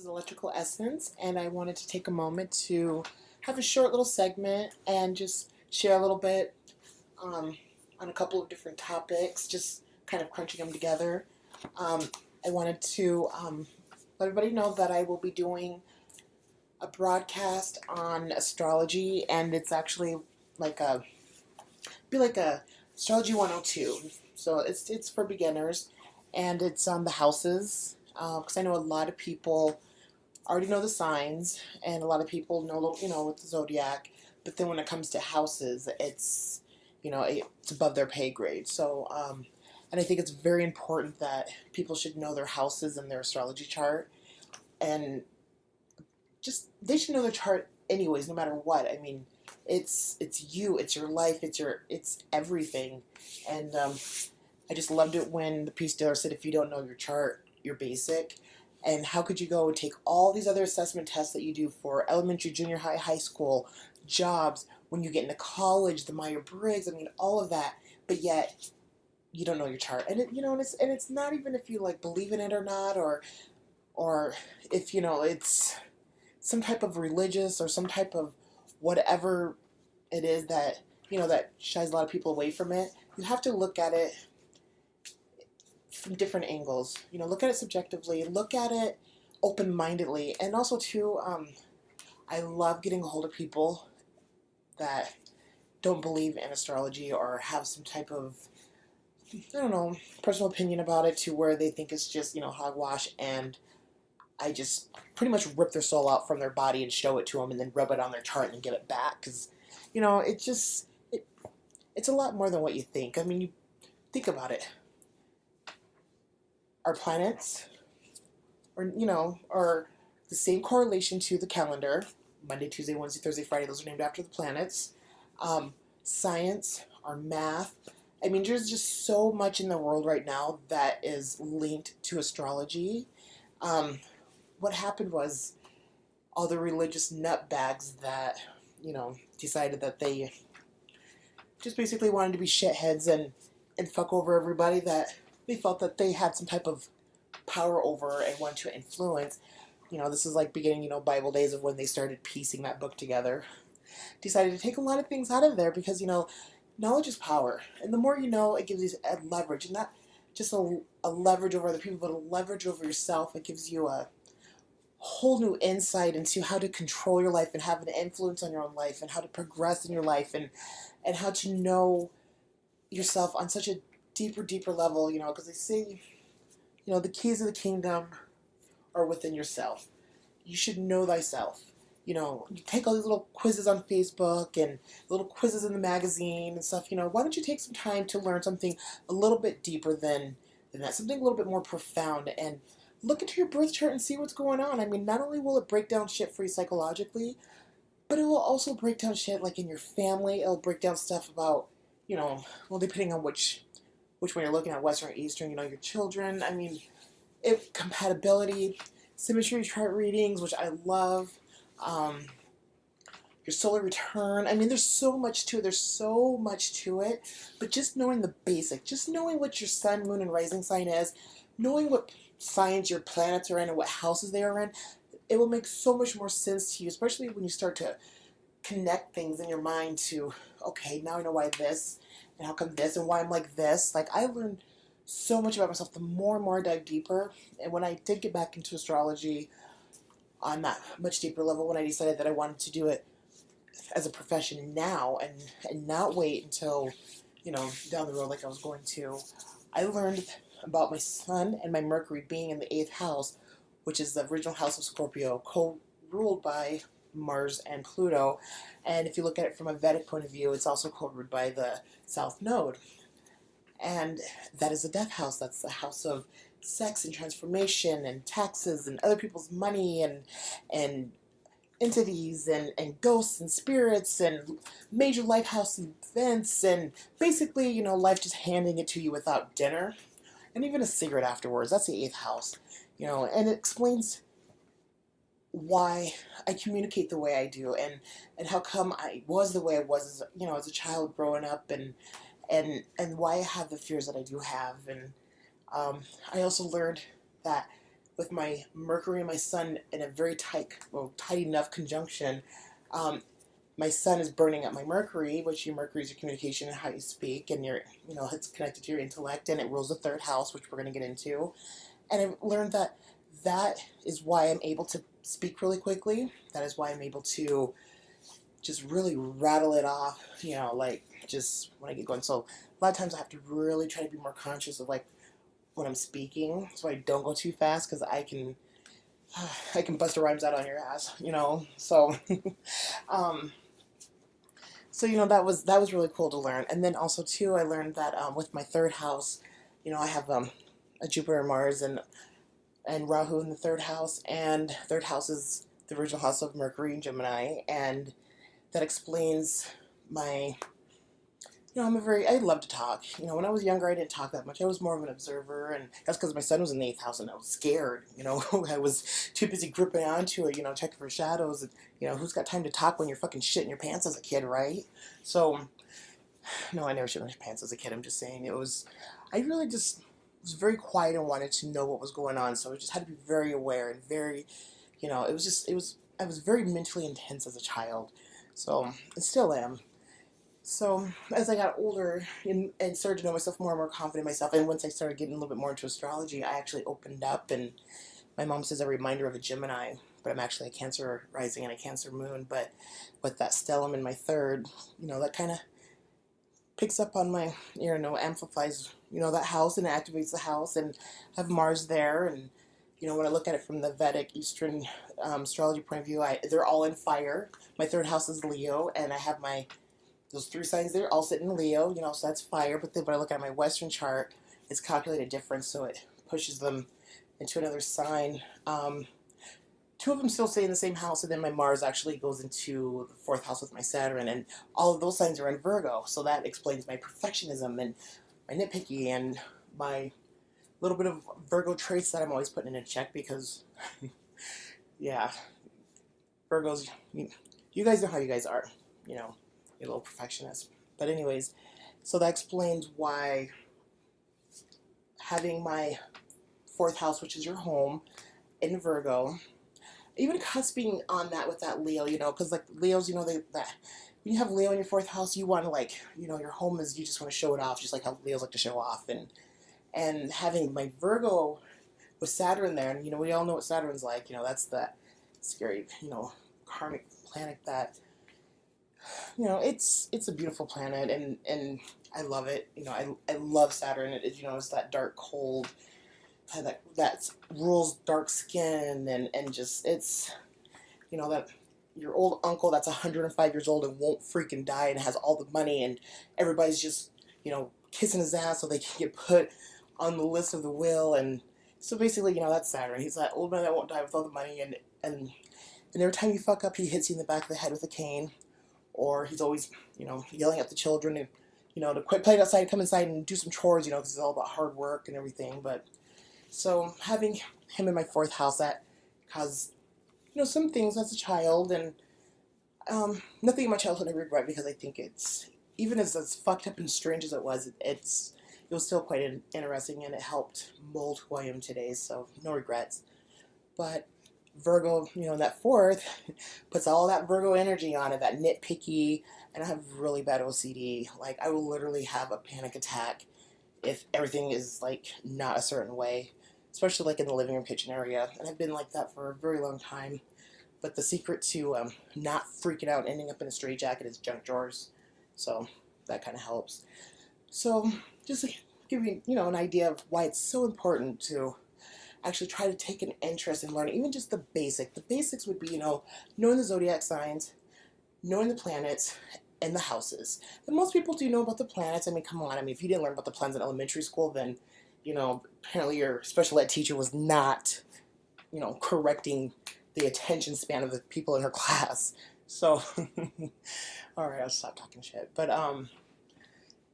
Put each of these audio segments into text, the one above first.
Electrical Essence, and I wanted to take a moment to have a short little segment and just share a little bit um, on a couple of different topics, just kind of crunching them together. Um, I wanted to let everybody know that I will be doing a broadcast on astrology, and it's actually like a be like a astrology 102. So it's for beginners, and it's on the houses because I know a lot of people already know the signs, and a lot of people know, with the zodiac. But then when it comes to houses, it's above their pay grade. So, and I think it's very important that people should know their houses and their astrology chart, and just they should know their chart anyways, no matter what. I mean, it's you, it's your life, it's everything, and I just loved it when the piece dealer said, if you don't know your chart, you're basic. And how could you go and take all these other assessment tests that you do for elementary, junior high, high school, jobs, when you get into college, the Myers-Briggs, I mean, all of that, but yet you don't know your chart. And it's not even if you like believe in it or not, or if it's some type of religious or some type of whatever it is that that shies a lot of people away from it. You have to look at it from different angles. Look at it subjectively, look at it open-mindedly, and also too, I love getting a hold of people that don't believe in astrology or have some type of, I don't know, personal opinion about it to where they think it's just, hogwash, and I just pretty much rip their soul out from their body and show it to them and then rub it on their chart and then give it back, because, it's a lot more than what you think. I mean, you think about it. Our planets are the same correlation to the calendar. Monday, Tuesday, Wednesday, Thursday, Friday, those are named after the planets. Science, our math. I mean, there's just so much in the world right now that is linked to astrology. What happened was all the religious nutbags that, decided that they just basically wanted to be shitheads and fuck over everybody that they felt that they had some type of power over and wanted to influence. This is like beginning, Bible days of when they started piecing that book together. Decided to take a lot of things out of there because, knowledge is power. And the more you know, it gives you a leverage. And not just a leverage over other people, but a leverage over yourself. It gives you a whole new insight into how to control your life and have an influence on your own life and how to progress in your life and how to know yourself on such a deeper level, because they say, the keys of the kingdom are within yourself. You should know thyself. You take all these little quizzes on Facebook and little quizzes in the magazine and stuff, why don't you take some time to learn something a little bit deeper than that, something a little bit more profound, and look into your birth chart and see what's going on. I mean, not only will it break down shit for you psychologically, but it will also break down shit like in your family. It'll break down stuff about, well, depending on which one you're looking at, Western or Eastern, your children. I mean, compatibility, symmetry chart readings, which I love, your solar return. I mean, there's so much to it. There's so much to it. But just knowing the basic, just knowing what your sun, moon, and rising sign is, knowing what signs your planets are in and what houses they are in, it will make so much more sense to you, especially when you start to connect things in your mind to, okay, now I know why this, and how come this, and why I'm like this. Like, I learned so much about myself the more and more I dug deeper. And when I did get back into astrology on that much deeper level, when I decided that I wanted to do it as a profession now and not wait until, down the road like I was going to, I learned about my sun and my Mercury being in the 8th house, which is the original house of Scorpio, co-ruled by Mars and Pluto. And if you look at it from a Vedic point of view, it's also co-ruled by the South Node. And that is the death house. That's the house of sex and transformation and taxes and other people's money and entities and ghosts and spirits and major life house events and basically, life just handing it to you without dinner and even a cigarette afterwards. That's the 8th house, and it explains why I communicate the way I do and how come I was the way I was as a child growing up and why I have the fears that I do have. And I also learned that with my Mercury and my Sun in a very tight enough conjunction. Um, my Sun is burning up my Mercury, which your Mercury is your communication and how you speak, and it's connected to your intellect, and it rules the third house, which we're going to get into. And I've learned that that is why I'm able to speak really quickly. That is why I'm able to just really rattle it off, like just when I get going. So a lot of times I have to really try to be more conscious of like when I'm speaking, so I don't go too fast because I can bust the rhymes out on your ass. So, um, so that was really cool to learn. And then also too, I learned that with my third house, I have a Jupiter, Mars, and Rahu in the third house, and third house is the original house of Mercury and Gemini, and that explains my I love to talk. When I was younger, I didn't talk that much. I was more of an observer, and that's because my son was in the eighth house, and I was scared. I was too busy gripping onto it, checking for shadows. And, who's got time to talk when you're fucking shitting your pants as a kid, right? So, no, I never shit my pants as a kid. I'm just saying I really just was very quiet and wanted to know what was going on. So I just had to be very aware and very, I was very mentally intense as a child. So, I still am. So as I got older and started to know myself more and more confident in myself, and once I started getting a little bit more into astrology, I actually opened up, and my mom says a reminder of a Gemini, but I'm actually a Cancer rising and a Cancer moon. But with that stellium in my third, that kind of picks up on my, amplifies, that house and activates the house, and I have Mars there, and when I look at it from the Vedic Eastern astrology point of view, they're all in fire. My third house is Leo, and I have those three signs there all sit in Leo, so that's fire. But then when I look at my Western chart, it's calculated different, so it pushes them into another sign. Two of them still stay in the same house, and then my Mars actually goes into the fourth house with my Saturn, and all of those signs are in Virgo, so that explains my perfectionism and my nitpicky and my little bit of Virgo traits that I'm always putting in a check because, yeah, Virgos, you guys know how you guys are, you're a little perfectionist. But anyways, so that explains why having my fourth house, which is your home, in Virgo, even cusping on that with that Leo, because like Leos, that when you have Leo in your fourth house, you want to your home is, you just want to show it off, just like how Leos like to show off, and having my Virgo with Saturn there, and we all know what Saturn's like, that's that scary, karmic planet that, it's a beautiful planet, and I love it. I love Saturn. It's that dark, cold, that rules dark skin, and just it's, that your old uncle that's 105 years old and won't freaking die and has all the money, and everybody's just kissing his ass so they can get put on the list of the will. And so basically, that's Saturn. He's that old man that won't die with all the money, and every time you fuck up, he hits you in the back of the head with a cane. Or he's always, yelling at the children and, to quit playing outside, come inside and do some chores, because it's all about hard work and everything. But so having him in my fourth house, that caused, some things as a child, and nothing in my childhood I regret, because I think it's, even as fucked up and strange as it was, it was still quite interesting, and it helped mold who I am today. So no regrets. But Virgo, that fourth puts all that Virgo energy on it, that nitpicky, and I have really bad OCD. Like, I will literally have a panic attack if everything is, like, not a certain way, especially, like, in the living room kitchen area, and I've been like that for a very long time. But the secret to not freaking out and ending up in a straitjacket is junk drawers, so that kind of helps. So, just to give you, an idea of why it's so important to actually try to take an interest in learning, even just the basic. The basics would be, knowing the zodiac signs, knowing the planets, and the houses. And most people do know about the planets. I mean, come on. I mean, if you didn't learn about the planets in elementary school, then, apparently your special ed teacher was not, correcting the attention span of the people in her class. So, all right, I'll stop talking shit. But,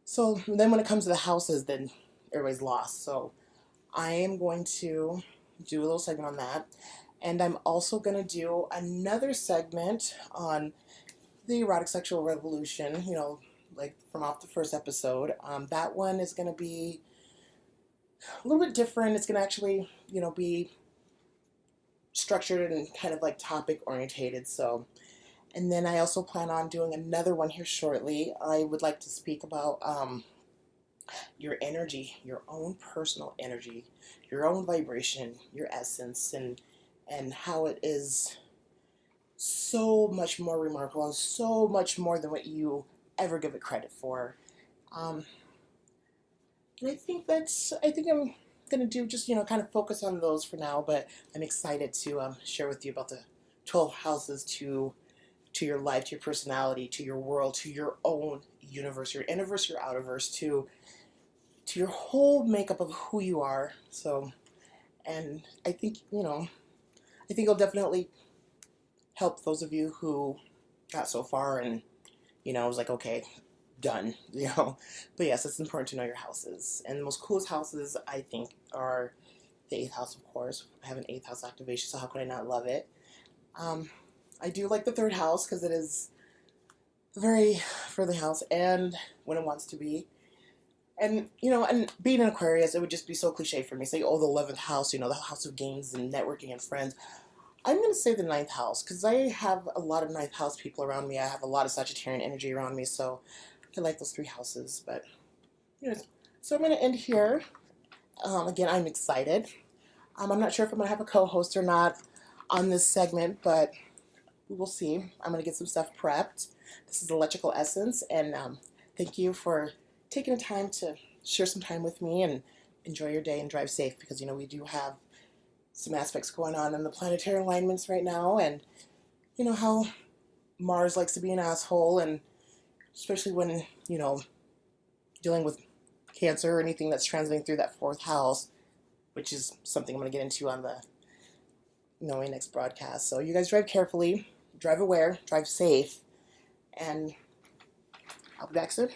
so then when it comes to the houses, then everybody's lost. So I am going to do a little segment on that. And I'm also going to do another segment on the erotic sexual revolution, like from off the first episode. That one is going to be a little bit different. It's going to actually, be structured and kind of like topic orientated. So, and then I also plan on doing another one here shortly. I would like to speak about your energy, your own personal energy, your own vibration, your essence, and how it is so much more remarkable and so much more than what you ever give it credit for. Um, and I think I'm gonna do just kind of focus on those for now. But I'm excited to share with you about the 12 houses to your life, to your personality, to your world, to your own universe, your innerverse, your outerverse, to your whole makeup of who you are. So, and I think I think it'll definitely help those of you who got so far and was like, okay, done. But yes, it's important to know your houses. And the most coolest houses I think are the eighth house, of course. I have an eighth house activation, so how could I not love it? I do like the third house because it is a very friendly house and when it wants to be. And and being an Aquarius, it would just be so cliche for me. Say, oh, the 11th house, the house of games and networking and friends. I'm going to say the ninth house because I have a lot of ninth house people around me. I have a lot of Sagittarian energy around me, so I like those three houses. But, so I'm going to end here. Again, I'm excited. I'm not sure if I'm going to have a co-host or not on this segment, but we will see. I'm going to get some stuff prepped. This is Electrical Essence, and thank you for taking the time to share some time with me and enjoy your day and drive safe because, we do have some aspects going on in the planetary alignments right now, and how Mars likes to be an asshole, and especially when dealing with Cancer or anything that's transiting through that fourth house, which is something I'm going to get into on the my next broadcast. So you guys drive carefully, drive aware, drive safe, and I'll be back soon.